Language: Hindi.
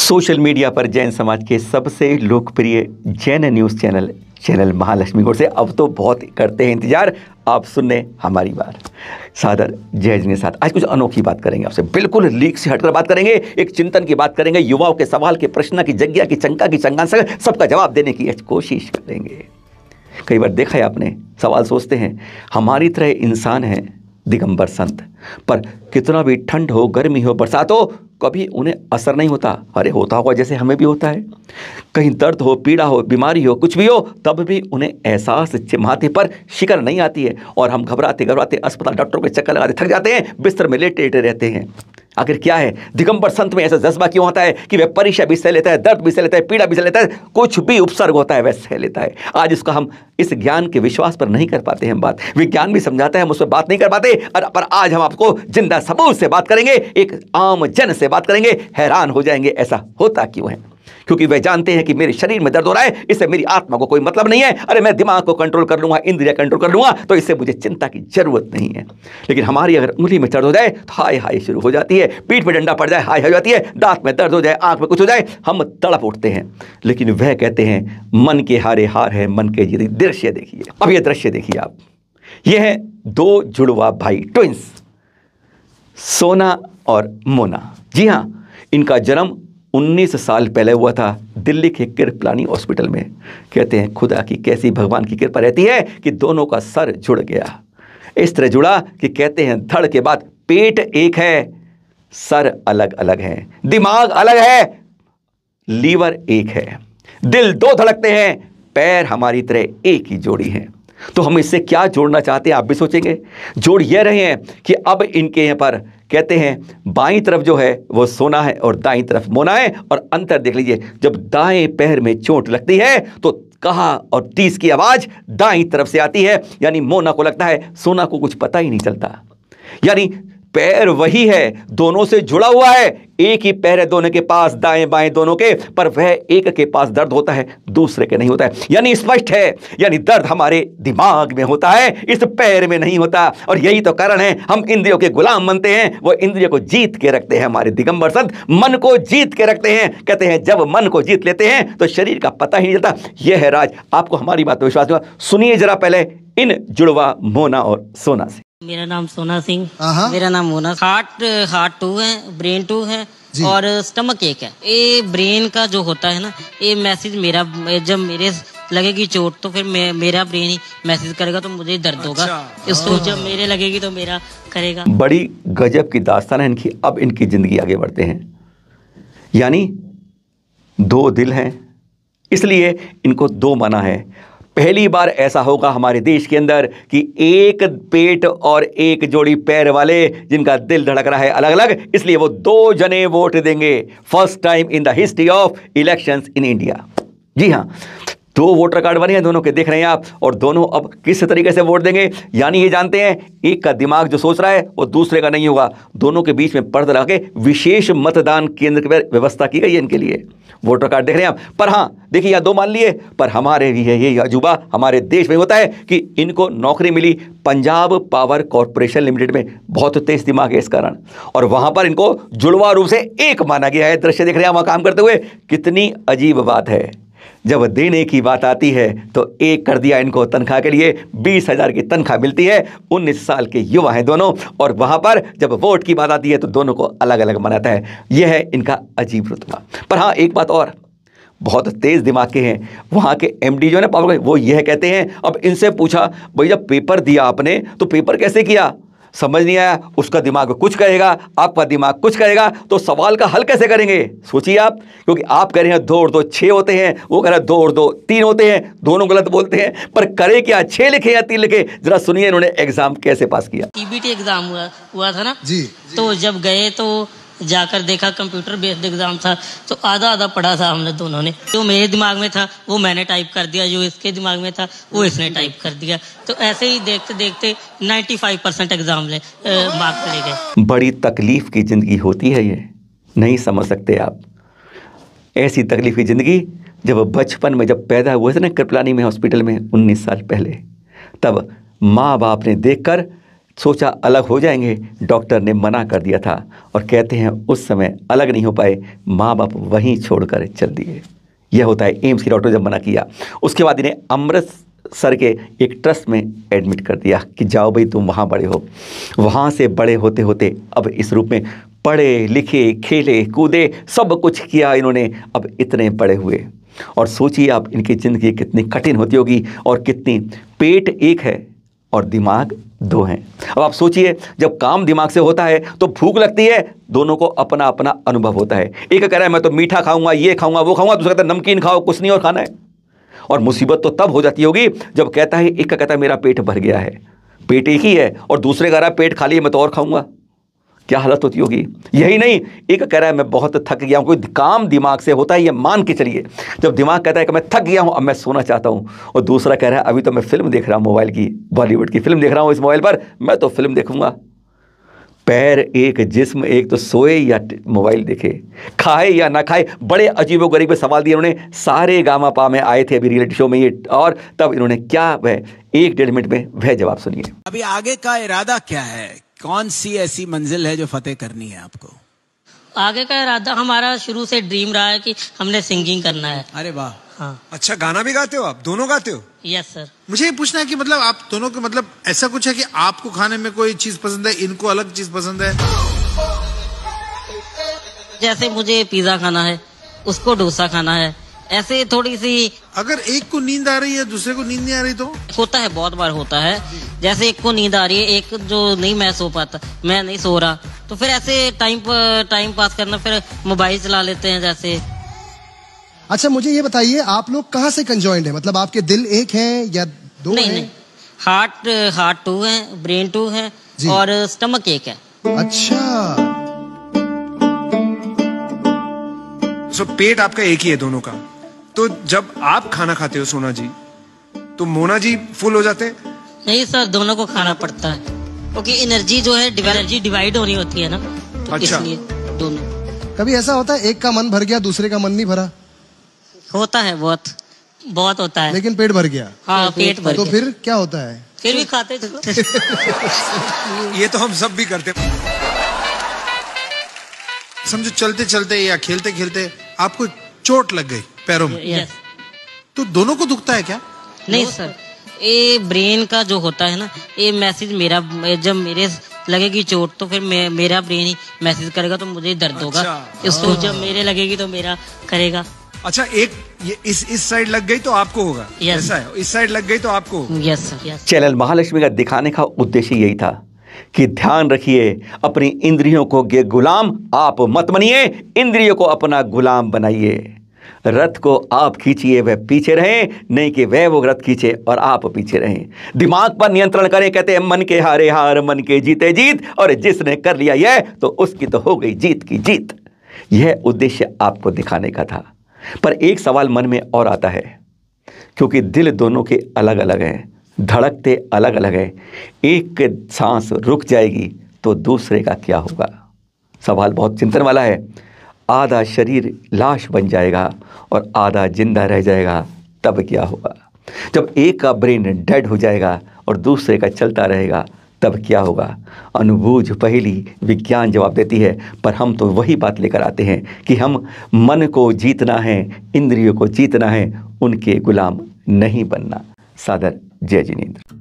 सोशल मीडिया पर जैन समाज के सबसे लोकप्रिय जैन न्यूज़ चैनल महालक्ष्मी गौड़ से अब तो बहुत करते हैं इंतजार आप सुनने हमारी बात। सादर जय जिन के साथ आज कुछ अनोखी बात करेंगे, आपसे बिल्कुल लीक से हटकर बात करेंगे, एक चिंतन की बात करेंगे, युवाओं के सवाल के प्रश्न की जग्या की चंका की चंगांसा सबका जवाब देने की कोशिश करेंगे। कई बार देखा है आपने, सवाल सोचते हैं हमारी तरह इंसान है दिगंबर संत, पर कितना भी ठंड हो गर्मी हो बरसात हो कभी उन्हें असर नहीं होता। अरे होता होगा जैसे हमें भी होता है, कहीं दर्द हो पीड़ा हो बीमारी हो कुछ भी हो तब भी उन्हें एहसास माथे पर शिकन नहीं आती है और हम घबराते घबराते अस्पताल डॉक्टरों के चक्कर लगाते थक जाते हैं, बिस्तर में लेटे लेटे रहते हैं। आखिर क्या है दिगंबर संत में ऐसा जज्बा क्यों होता है कि वह परीक्षा भी सह लेता है, दर्द भी सह लेता है, पीड़ा भी सह लेता है, कुछ भी उपसर्ग होता है वह सह लेता है। आज इसका हम इस ज्ञान के विश्वास पर नहीं कर पाते हैं बात, विज्ञान भी समझाता है हम उस पर बात नहीं कर पाते, पर आज हम आपको जिंदा सबूत से बात करेंगे, एक आम जन से बात करेंगे। हैरान हो जाएंगे ऐसा होता क्यों है, क्योंकि वे जानते हैं कि मेरे शरीर में दर्द हो रहा है, इससे मेरी आत्मा को कोई मतलब नहीं है। अरे मैं दिमाग को कंट्रोल कर लूंगा, इंद्रिय कंट्रोल कर लूंगा, तो इससे मुझे चिंता की जरूरत नहीं है। लेकिन हमारी अगर उंगली में दर्द हो जाए तो हाय हाय शुरू हो जाती है, पीठ पे डंडा पड़ जाए हाय हो जाती है, दांत में दर्द हो जाए, आंख में कुछ हो जाए हम तड़प उठते हैं। लेकिन वह कहते हैं मन के हारे हार है मन के जीते। दृश्य देखिए, अब यह दृश्य देखिए आप, यह है दो जुड़वा भाई ट्विंस, सोना और मोना। जी हाँ, इनका जन्म 19 साल पहले हुआ था दिल्ली के कृपलानी हॉस्पिटल में। कहते हैं खुदा की कैसी भगवान की कृपा रहती है कि दोनों का सर जुड़ गया, इस तरह जुड़ा कि कहते हैं धड़ के बाद पेट एक है, सर अलग अलग है, दिमाग अलग है, लीवर एक है, दिल दो धड़कते हैं, पैर हमारी तरह एक ही जोड़ी है। तो हम इससे क्या जोड़ना चाहते हैं आप भी सोचेंगे। जोड़ ये रहे हैं कि अब इनके यहाँ पर कहते हैं बाईं तरफ जो है वो सोना है और दाईं तरफ मोना है। और अंतर देख लीजिए, जब दाएं पैर में चोट लगती है तो कहा और टीस की आवाज दाईं तरफ से आती है, यानी मोना को लगता है सोना को कुछ पता ही नहीं चलता। यानी पैर वही है, दोनों से जुड़ा हुआ है, एक ही पैर है दोनों के पास दाएं बाएं दोनों के, पर वह एक के पास दर्द होता है दूसरे के नहीं होता है। यानी स्पष्ट है, यानी दर्द हमारे दिमाग में होता है, इस पैर में नहीं होता। और यही तो कारण है हम इंद्रियों के गुलाम बनते हैं, वो इंद्रियों को जीत के रखते हैं। हमारे दिगंबर संत मन को जीत के रखते हैं। कहते हैं जब मन को जीत लेते हैं तो शरीर का पता ही नहीं चलता। यह है राज। आपको हमारी बात पर विश्वास हुआ, सुनिए जरा पहले इन जुड़वा मोना और सोना से। मेरा नाम सोना सिंह, मेरा नाम मोना। हार्ट 2 है, ब्रेन 2 है और स्टमक 1 है। ये ब्रेन का जो होता है ना, ये मैसेज मेरा जब मेरे लगेगी चोट तो फिर मेरा ब्रेन ही मैसेज करेगा तो मुझे दर्द होगा। इसको जब मेरे लगेगी तो मेरा करेगा। बड़ी गजब की दास्तान है इनकी। अब इनकी जिंदगी आगे बढ़ते हैं, यानी 2 दिल हैं इसलिए इनको 2 मना है। पहली बार ऐसा होगा हमारे देश के अंदर कि एक पेट और एक जोड़ी पैर वाले जिनका दिल धड़क रहा है अलग अलग, इसलिए वो 2 जने वोट देंगे। First time in the history of elections in India. जी हाँ, 2 वोटर कार्ड बने हैं दोनों के, देख रहे हैं आप, और दोनों अब किस तरीके से वोट देंगे। यानी ये जानते हैं एक का दिमाग जो सोच रहा है वो दूसरे का नहीं होगा। दोनों के बीच में पर्दा लगा के विशेष मतदान केंद्र की व्यवस्था की गई है इनके लिए। वोटर कार्ड देख रहे हैं आप। पर हाँ देखिए, या 2 मान लिए, पर हमारे भी है ये अजूबा हमारे देश में होता है कि इनको नौकरी मिली पंजाब पावर कॉरपोरेशन लिमिटेड में। बहुत तेज दिमाग है इस कारण, और वहां पर इनको जुड़वा रूप से 1 माना गया है। दृश्य देख रहे हैं वहां काम करते हुए। कितनी अजीब बात है, जब देने की बात आती है तो 1 कर दिया इनको तनख्वाह के लिए। 20,000 की तनख्वाह मिलती है। 19 साल के युवा हैं दोनों, और वहां पर जब वोट की बात आती है तो दोनों को अलग अलग मनाता है। यह है इनका अजीब रुतबा। पर हाँ एक बात और, बहुत तेज दिमाग के हैं वहाँ के एमडी जो है ना पावर, वो यह कहते हैं, अब इनसे पूछा भाई जब पेपर दिया आपने तो पेपर कैसे किया, समझ नहीं आया, उसका दिमाग कुछ कहेगा, आपका दिमाग कुछ कहेगा, तो सवाल का हल कैसे करेंगे सोचिए आप। क्योंकि आप कह रहे हैं 2 और 2 6 होते हैं, वो कह रहे हैं 2 और 2 3 होते हैं, दोनों गलत बोलते हैं। पर करे क्या, 6 लिखे या 3 लिखे, जरा सुनिए इन्होंने एग्जाम कैसे पास किया। टीबीटी एग्जाम हुआ था ना जी। तो जब गए तो जाकर देखा कंप्यूटर बेस्ड एग्जाम था, तो आधा आधा पढ़ा था हमने दोनों ने। जो मेरे दिमाग में था वो मैंने टाइप कर दिया, जो इसके दिमाग में था वो इसने टाइप कर दिया। तो ऐसे ही देखते देखते 95% एग्जाम मार्क्स ले गए। बड़ी तकलीफ की जिंदगी होती है ये, नहीं समझ सकते आप। ऐसी तकलीफ की जिंदगी जब बचपन में जब पैदा हुए थे ना कृपलानी में हॉस्पिटल में 19 साल पहले, तब माँ बाप ने देखकर सोचा अलग हो जाएंगे, डॉक्टर ने मना कर दिया था और कहते हैं उस समय अलग नहीं हो पाए, माँ बाप वहीं छोड़कर चल दिए। यह होता है एम्स के डॉक्टर जब मना किया। उसके बाद इन्हें अमृतसर के एक ट्रस्ट में एडमिट कर दिया कि जाओ भाई तुम वहाँ बड़े हो। वहाँ से बड़े होते होते अब इस रूप में पढ़े लिखे, खेले कूदे, सब कुछ किया इन्होंने, अब इतने बड़े हुए। और सोचिए आप इनकी ज़िंदगी कितनी कठिन होती होगी और कितनी, पेट एक है और दिमाग दो हैं। अब आप सोचिए जब काम दिमाग से होता है तो भूख लगती है, दोनों को अपना अपना अनुभव होता है। एक कह रहा है मैं तो मीठा खाऊंगा, ये खाऊंगा, वो खाऊंगा, दूसरा कहता है नमकीन खाओ, कुछ नहीं और खाना है। और मुसीबत तो तब हो जाती होगी जब कहता है, एक का कहता है मेरा पेट भर गया है, पेट एक ही है, और दूसरे कह रहा है पेट खाली है मैं तो और खाऊंगा। क्या हालत होती होगी। यही नहीं, एक कह रहा है मैं बहुत थक गया हूँ, कोई काम दिमाग से होता है ये मान के चलिए। जब दिमाग कहता है कि मैं थक गया हूँ अब मैं सोना चाहता हूँ, और दूसरा कह रहा है अभी तो मैं फिल्म देख रहा हूँ, मोबाइल की, बॉलीवुड की फिल्म देख रहा हूँ इस मोबाइल पर, मैं तो फिल्म देखूंगा। पैर एक, जिस्म एक, तो सोए या मोबाइल देखे, खाए या ना खाए। बड़े अजीबोगरीब सवाल दिए उन्होंने। सारे गामा पा में आए थे अभी रियलिटी शो में ये, और तब इन्होंने क्या वह 1-1.5 मिनट में वह जवाब सुनिए। अभी आगे का इरादा क्या है, कौन सी ऐसी मंजिल है जो फतेह करनी है आपको? आगे का इरादा हमारा शुरू से ड्रीम रहा है कि हमने सिंगिंग करना है। अरे वाह। हाँ। अच्छा, गाना भी गाते हो आप? दोनों गाते हो? Yes sir. मुझे ये पूछना है कि मतलब आप दोनों के मतलब ऐसा कुछ है कि आपको खाने में कोई चीज पसंद है, इनको अलग चीज पसंद है? जैसे मुझे पिज्जा खाना है, उसको डोसा खाना है, ऐसे थोड़ी सी। अगर एक को नींद आ रही है दूसरे को नींद नहीं आ रही तो? होता है, बहुत बार होता है। जैसे एक को नींद आ रही है, एक जो नहीं, मैं सो पाता, मैं नहीं सो रहा, तो फिर ऐसे टाइम पास करना, फिर मोबाइल चला लेते हैं जैसे। अच्छा मुझे ये बताइए, आप लोग कहाँ से कंजॉइंड है, मतलब आपके दिल एक हैं या दो? नहीं, हार्ट 2 है, ब्रेन 2 है और स्टमक एक है। अच्छा। सो पेट आपका एक ही है दोनों का, तो जब आप खाना खाते हो सोना जी, तो मोना जी फुल हो जाते हैं? नहीं सर, दोनों को खाना पड़ता है, क्योंकि एनर्जी जो है एनर्जी डिवाइड होनी होती है ना, तो अच्छा। इसलिए दोनों। कभी ऐसा होता है एक का मन भर गया दूसरे का मन नहीं भरा? होता है, बहुत होता है। लेकिन पेट भर गया? हाँ, पेट भर तो गया। फिर क्या होता है? फिर भी खाते चलो। ये तो हम सब भी करते हैं। समझो चलते चलते या खेलते खेलते आपको चोट लग गई पैरों में, यस। तो दोनों को दुखता है क्या? नहीं सर, ये ब्रेन का जो होता है ना, ये मैसेज मेरा, जब मेरे लगेगी चोट तो फिर मेरा ब्रेन ही मैसेज करेगा, तो मुझे दर्द होगा। अच्छा। इसको जब मेरे लगेगी तो मेरा करेगा। अच्छा, एक ये इस साइड लग गई तो आपको होगा, Yes. ऐसा है? इस साइड लग गई तो आपको होगा। Yes sir, yes. Channel Mahalakshmi का दिखाने का उद्देश्य यही था कि ध्यान रखिए, अपनी इंद्रियों को गुलाम आप मत बनिए, इंद्रियों को अपना गुलाम बनाइए। रथ को आप खींचिए, वह पीछे रहे, नहीं कि वह वो रथ खींचे और आप पीछे रहें। दिमाग पर नियंत्रण करें, कहते हैं मन के हारे हार, मन के जीते जीत, और जिसने कर लिया यह तो उसकी तो हो गई जीत की जीत। यह उद्देश्य आपको दिखाने का था। पर एक सवाल मन में और आता है, क्योंकि दिल दोनों के अलग अलग हैं, धड़कते अलग अलग हैं, एक सांस रुक जाएगी तो दूसरे का क्या होगा? सवाल बहुत चिंतन वाला है। आधा शरीर लाश बन जाएगा और आधा जिंदा रह जाएगा, तब क्या होगा? जब एक का ब्रेन डेड हो जाएगा और दूसरे का चलता रहेगा, तब क्या होगा? अनुभूज पहेली विज्ञान जवाब देती है, पर हम तो वही बात लेकर आते हैं कि हम मन को जीतना है, इंद्रियों को जीतना है, उनके गुलाम नहीं बनना। सादर जय जिनेंद्र।